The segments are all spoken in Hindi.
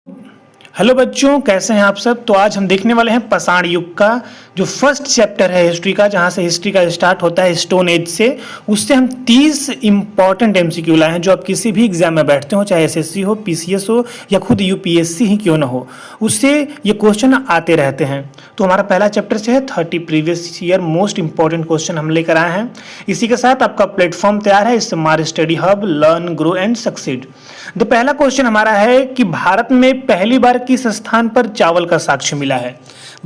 हेलो बच्चों, कैसे हैं आप सब। तो आज हम देखने वाले हैं पाषाण युग का जो फर्स्ट चैप्टर है हिस्ट्री का, जहां से हिस्ट्री का स्टार्ट होता है स्टोन एज से। उससे हम 30 इंपॉर्टेंट एमसीक्यू लाए हैं जो आप किसी भी एग्जाम में बैठते हो, चाहे एसएससी हो, पीसीएस हो या खुद यूपीएससी ही क्यों ना हो, उससे ये क्वेश्चन आते रहते हैं। तो हमारा पहला चैप्टर से है 30 previous year most important question हम लेकर आए हैं। इसी के साथ आपका प्लेटफॉर्म तैयार है, smart study hub, learn, grow and succeed. तो पहला क्वेश्चन हमारा है कि भारत में पहली बार किस स्थान पर चावल का साक्ष्य मिला है।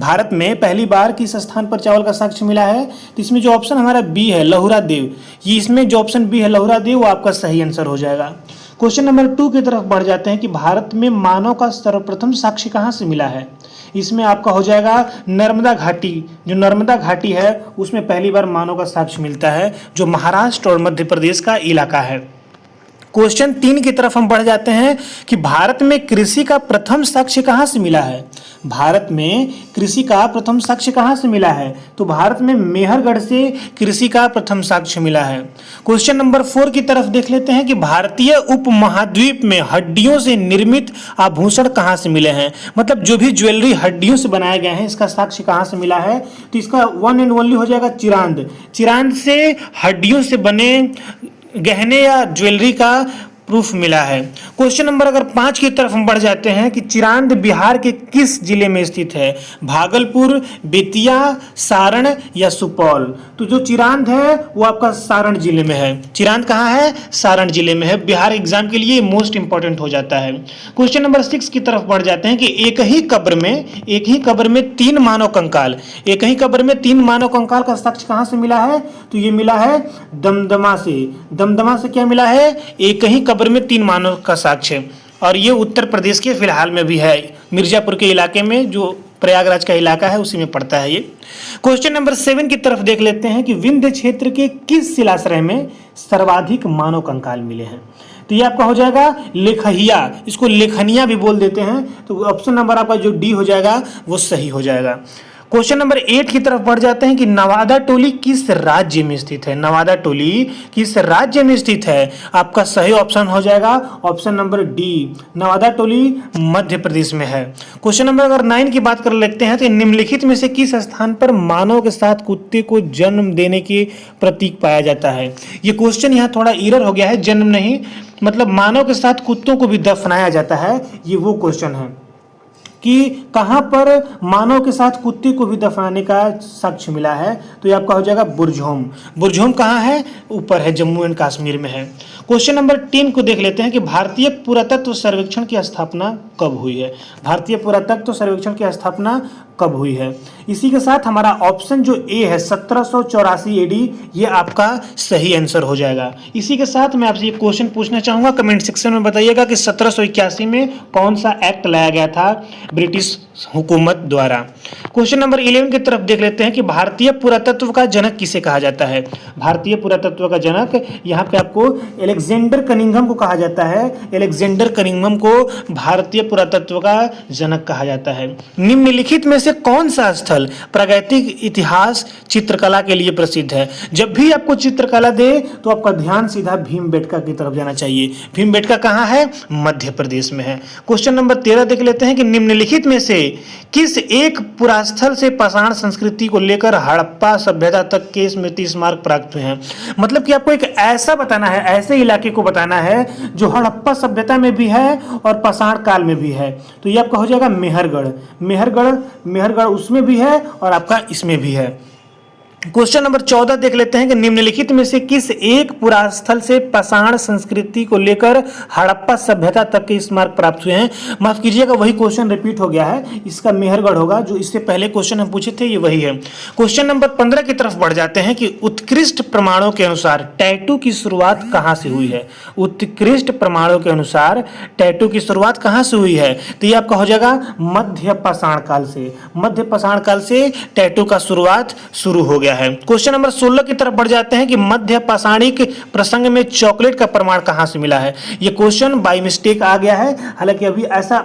भारत में पहली बार किस स्थान पर चावल का साक्ष्य मिला है। तो इसमें जो ऑप्शन हमारा बी है लहुरा देव, ये इसमें जो ऑप्शन बी है लहुरा देव वो आपका सही आंसर हो जाएगा। क्वेश्चन नंबर 2 की तरफ बढ़ जाते हैं कि भारत में मानव का सर्वप्रथम साक्ष्य कहाँ से मिला है। इसमें आपका हो जाएगा नर्मदा घाटी। जो नर्मदा घाटी है उसमें पहली बार मानव का साक्ष्य मिलता है, जो महाराष्ट्र और मध्य प्रदेश का इलाका है। क्वेश्चन 3 की तरफ हम बढ़ जाते हैं कि भारत में कृषि का प्रथम साक्ष्य कहाँ से मिला है। भारत में कृषि का प्रथम साक्ष्य कहाँ से मिला है। तो भारत में मेहरगढ़ से कृषि का प्रथम साक्ष्य मिला है। क्वेश्चन नंबर 4 की तरफ देख लेते हैं कि भारतीय उपमहाद्वीप में हड्डियों से निर्मित आभूषण कहाँ से मिले हैं। मतलब जो भी ज्वेलरी हड्डियों से बनाए गए हैं, इसका साक्ष्य कहाँ से मिला है। तो इसका वन एंड ओनली हो जाएगा चिरांद। चिरांद से हड्डियों से बने गहने या ज्वेलरी का प्रूफ मिला है। क्वेश्चन नंबर अगर 5 की तरफ हम बढ़ जाते हैं कि चिरांद बिहार के किस जिले में स्थित है। भागलपुर, बेतिया, सारण या सुपौल। तो जो चिरांद है वो आपका सारण जिले में है। चिरांद कहाँ है, सारण जिले में है। बिहार एग्जाम के लिए मोस्ट इंपॉर्टेंट हो जाता है। क्वेश्चन नंबर 6 की तरफ बढ़ जाते हैं कि एक ही कब्र में 3 मानव कंकाल, एक ही कब्र में 3 मानव कंकाल का साक्ष्य कहाँ से मिला है। तो ये मिला है दमदमा से। दमदमा से क्या मिला है, एक ही कब्र में 3 मानव का साक्ष्य। और ये उत्तर प्रदेश के फिलहाल में भी है, मिर्जापुर के इलाके में, जो प्रयागराज का इलाका है उसी में पड़ता है ये। क्वेश्चन नंबर 7 की तरफ देख लेते हैं कि विंध्य क्षेत्र के किस शिलाश्रय में सर्वाधिक मानव कंकाल मिले हैं। तो ये आपका हो जाएगा लेखहिया, इसको लेखनिया भी बोल देते हैं। तो ऑप्शन नंबर आपका जो डी हो जाएगा वो सही हो जाएगा। क्वेश्चन नंबर 8 की तरफ बढ़ जाते हैं कि नवादा टोली किस राज्य में स्थित है। नवादा टोली किस राज्य में स्थित है। आपका सही ऑप्शन हो जाएगा ऑप्शन नंबर डी, नवादा टोली मध्य प्रदेश में है। क्वेश्चन नंबर अगर 9 की बात कर लेते हैं तो निम्नलिखित में से किस स्थान पर मानव के साथ कुत्ते को जन्म देने के प्रतीक पाया जाता है। ये क्वेश्चन यहाँ थोड़ा एरर हो गया है, जन्म नहीं, मतलब मानव के साथ कुत्तों को भी दफनाया जाता है, ये वो क्वेश्चन है कि कहां पर मानव के साथ कुत्ते को भी दफनाने का साक्ष्य मिला है। तो ये आपका हो जाएगा बुरझोम। बुरझोम कहाँ है, ऊपर है, जम्मू एंड कश्मीर में है। क्वेश्चन नंबर 10 को देख लेते हैं कि भारतीय पुरातत्व सर्वेक्षण की स्थापना कब हुई है। भारतीय पुरातत्व सर्वेक्षण की स्थापना कब हुई है। इसी के साथ हमारा ऑप्शन जो ए है 1784 एडी, ये आपका सही आंसर हो जाएगा। इसी के साथ मैं आपसे ये क्वेश्चन पूछना चाहूंगा, कमेंट सेक्शन में बताइएगा कि 1781 में कौन सा एक्ट लाया गया था ब्रिटिश हुकूमत द्वारा। क्वेश्चन नंबर 11 की तरफ देख लेते हैं कि भारतीय पुरातत्व का जनक किसे कहा जाता है। भारतीय पुरातत्व का जनक यहाँ पे आपको अलेक्जेंडर कनिंघम को कहा जाता है। अलेक्जेंडर कनिंघम को भारतीय पुरातत्व का जनक कहा जाता है। निम्नलिखित में से कौन सा स्थल प्रागैतिक इतिहास चित्रकला के लिए प्रसिद्ध है। जब भी आपको चित्रकला दे तो आपका ध्यान सीधा भीमबेटका की तरफ जाना चाहिए। भीमबेटका कहाँ है, मध्य प्रदेश में है। क्वेश्चन नंबर 13 देख लेते हैं कि निम्नलिखित में से किस एक पुरास्थल से पाषाण संस्कृति को लेकर हड़प्पा सभ्यता तक के स्मृति स्मारक प्राप्त हुए हैं। मतलब कि आपको एक ऐसा बताना है, ऐसे इलाके को बताना है जो हड़प्पा सभ्यता में भी है और पाषाण काल में भी है। तो ये आपका हो जाएगा मेहरगढ़। मेहरगढ़ उसमें भी है और आपका इसमें भी है। क्वेश्चन नंबर 14 देख लेते हैं कि निम्नलिखित में से किस एक पुरास्थल से पाषाण संस्कृति को लेकर हड़प्पा सभ्यता तक के स्मारक प्राप्त हुए हैं। माफ कीजिएगा, वही क्वेश्चन रिपीट हो गया है, इसका मेहरगढ़ होगा। जो इससे पहले क्वेश्चन हम पूछे थे ये वही है। क्वेश्चन नंबर 15 की तरफ बढ़ जाते हैं कि उत्कृष्ट प्रमाणों के अनुसार टैटू की शुरुआत कहां से हुई है। उत्कृष्ट प्रमाणों के अनुसार टैटू की शुरुआत कहां से हुई है। तो ये आपका हो जाएगा मध्य पाषाण काल से। मध्य पाषाण काल से टैटू का शुरुआत शुरू हो गया है। क्वेश्चन नंबर 16 की तरफ बढ़ जाते हैं कि मध्य पाषाणिक प्रसंग में चॉकलेट का प्रमाण कहां से मिला है। यह क्वेश्चन बाय मिस्टेक आ गया है, हालांकि अभी ऐसा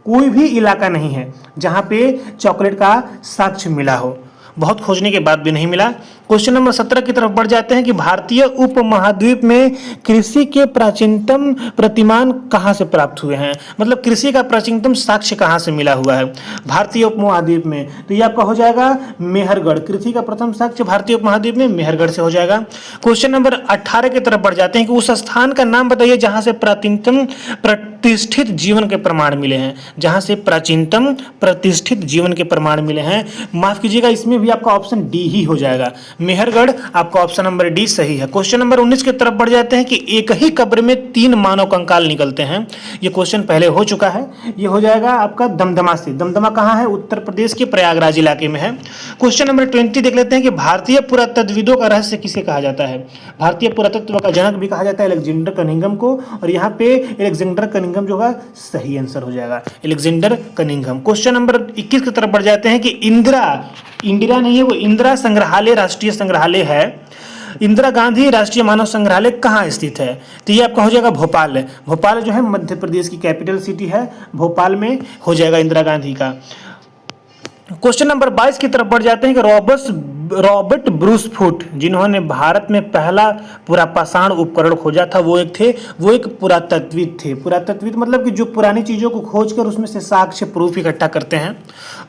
कोई भी इलाका नहीं है जहां पे चॉकलेट का साक्ष्य मिला हो। बहुत खोजने के बाद भी नहीं मिला। क्वेश्चन नंबर 17 की तरफ बढ़ जाते हैं कि भारतीय उपमहाद्वीप में कृषि के प्राचीनतम प्रतिमान कहाँ से प्राप्त हुए हैं, मतलब कृषि का प्राचीनतम साक्ष्य कहाँ से मिला हुआ है भारतीय उपमहाद्वीप में। तो ये आपका हो जाएगा मेहरगढ़। कृषि का प्रथम साक्ष्य भारतीय उपमहाद्वीप में मेहरगढ़ से हो जाएगा। क्वेश्चन नंबर 18 की तरफ बढ़ जाते हैं कि उस स्थान का नाम बताइए जहां से प्राचीनतम प्रतिष्ठित जीवन के प्रमाण मिले हैं, जहां से प्राचीनतम प्रतिष्ठित जीवन के प्रमाण मिले हैं। माफ कीजिएगा, इसमें भी आपका ऑप्शन डी ही हो जाएगा, मेहरगढ़ आपका ऑप्शन नंबर डी सही है। क्वेश्चन नंबर 19 की तरफ बढ़ जाते हैं कि एक ही कब्र में 3 मानव कंकाल निकलते हैं। ये क्वेश्चन पहले हो चुका है, ये हो जाएगा आपका दमदमा से। दमदमा कहाँ है? उत्तर प्रदेश के प्रयागराज इलाके में है। क्वेश्चन नंबर 20 देख लेते हैं कि भारतीय पुरातत्वविदों का रहस्य किसे कहा जाता है। भारतीय पुरातत्व का जनक भी कहा जाता है अलेक्जेंडर कनिंघम को, और यहाँ पे अलेक्जेंडर कनिंघम जो होगा सही आंसर हो जाएगा, अलेक्जेंडर कनिंघम। क्वेश्चन नंबर 21 की तरफ बढ़ जाते हैं कि इंदिरा नहीं है, वो इंदिरा संग्रहालय राष्ट्रीय संग्रहालय है। इंदिरा गांधी राष्ट्रीय मानव संग्रहालय कहाँ स्थित है? तो ये आपका हो जाएगा भोपाल। भोपाल जो है मध्य प्रदेश की कैपिटल सिटी है, भोपाल में हो जाएगा इंदिरा गांधी का। क्वेश्चन नंबर 22 की तरफ बढ़ जाते हैं कि रॉबर्ट ब्रूस फुट जिन्होंने भारत में पहला पूरा पाषाण उपकरण खोजा था, वो एक पुरातत्विद थे। पुरातत्विद मतलब कि जो पुरानी चीजों को खोज कर उसमें से साक्ष्य प्रूफ इकट्ठा करते हैं,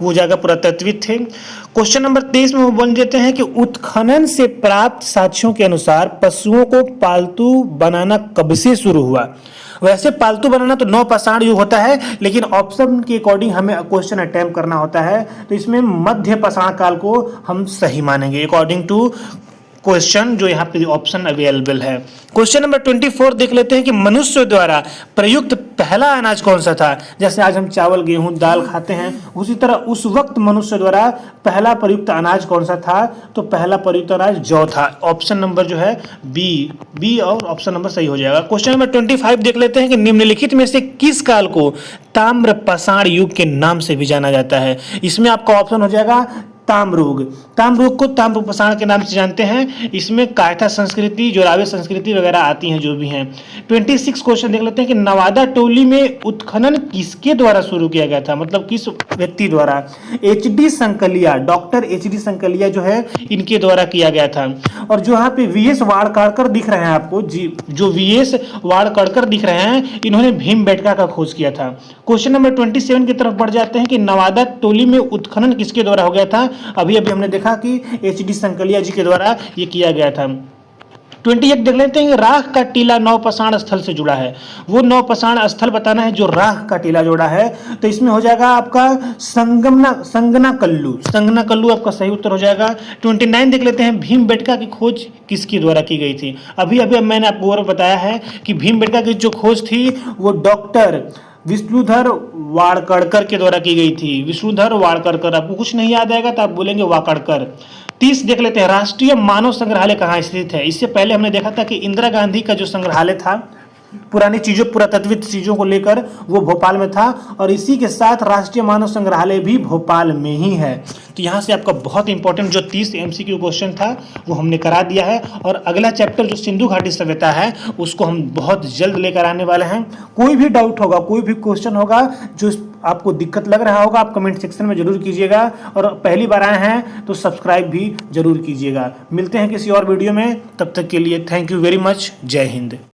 वो जगह पुरातत्विद थे। क्वेश्चन नंबर 23 में वो बोल देते हैं कि उत्खनन से प्राप्त साक्ष्यों के अनुसार पशुओं को पालतू बनाना कब से शुरू हुआ। वैसे पालतू बनाना तो 9 पाषाण युग होता है, लेकिन ऑप्शन के अकॉर्डिंग हमें क्वेश्चन अटेम्प्ट करना होता है, तो इसमें मध्य पाषाण काल को हम सही मानेंगे अकॉर्डिंग टू क्वेश्चन जो यहाँ पे ऑप्शन अवेलेबल है। क्वेश्चन नंबर 24 देख लेते हैं कि मनुष्य द्वारा प्रयुक्त पहला अनाज कौन सा था। जैसे आज हम चावल गेहूं दाल खाते हैं, उसी तरह उस वक्त मनुष्य द्वारा पहला प्रयुक्त अनाज कौन सा था, तो पहला प्रयुक्त अनाज जौ था। ऑप्शन नंबर जो है बी और ऑप्शन नंबर सही हो जाएगा। क्वेश्चन नंबर 25 देख लेते हैं कि निम्नलिखित में से किस काल को ताम्र पाषाण युग के नाम से भी जाना जाता है। इसमें आपका ऑप्शन हो जाएगा ताम्रयुग। ताम्रयुग को ताम्र पाषाण के नाम से जानते हैं। इसमें कायथा संस्कृति, जोरावे संस्कृति वगैरह आती हैं जो भी हैं। 26 क्वेश्चन देख लेते हैं कि नवादा टोली में उत्खनन किसके द्वारा शुरू किया गया था, मतलब किस व्यक्ति द्वारा। HD Sankalia, doctor HD Sankalia जो है इनके द्वारा किया गया था। और जो यहाँ पे VS वाड़कड़कर दिख रहे हैं आपको, जो VS वाड़कड़कर दिख रहे हैं, इन्होंने भीमबेटका का खोज किया था। क्वेश्चन नंबर 27 की तरफ बढ़ जाते हैं कि नवादा टोली में उत्खनन किसके द्वारा हो गया था। अभी हमने देखा कि HD संकलिया जी के द्वारा ये किया गया था। 28 देख लेते हैं, राख का टीला नौपाषाण स्थल से जुड़ा है। वो नौपाषाण स्थल बताना है जो राख का टीला जोड़ा है, तो इसमें हो जाएगा आपका संगनाकल्लू आपका सही उत्तर हो जाएगा। 29 देख लेते हैं, भीमबेटका की खोज किसके द्वारा की गई थी। अभी मैंने आपको और बताया है कि भीमबेटका की जो खोज थी वो डॉक्टर विष्णुधर वाड़कड़कर के द्वारा की गई थी। विष्णुधर वाड़कड़कर, आपको कुछ नहीं याद आएगा तो आप बोलेंगे वाकड़कर। 30 देख लेते हैं, राष्ट्रीय मानव संग्रहालय कहाँ स्थित है। इससे पहले हमने देखा था कि इंदिरा गांधी का जो संग्रहालय था पुरानी चीजों पुरातत्विक चीजों को लेकर, वो भोपाल में था, और इसी के साथ राष्ट्रीय मानव संग्रहालय भी भोपाल में ही है। तो यहाँ से आपका बहुत इंपॉर्टेंट जो 30 MCQ क्वेश्चन था वो हमने करा दिया है। और अगला चैप्टर जो सिंधु घाटी सभ्यता है उसको हम बहुत जल्द लेकर आने वाले हैं। कोई भी डाउट होगा, कोई भी क्वेश्चन होगा जो आपको दिक्कत लग रहा होगा, आप कमेंट सेक्शन में जरूर कीजिएगा। और पहली बार आए हैं तो सब्सक्राइब भी जरूर कीजिएगा। मिलते हैं किसी और वीडियो में, तब तक के लिए थैंक यू वेरी मच। जय हिंद।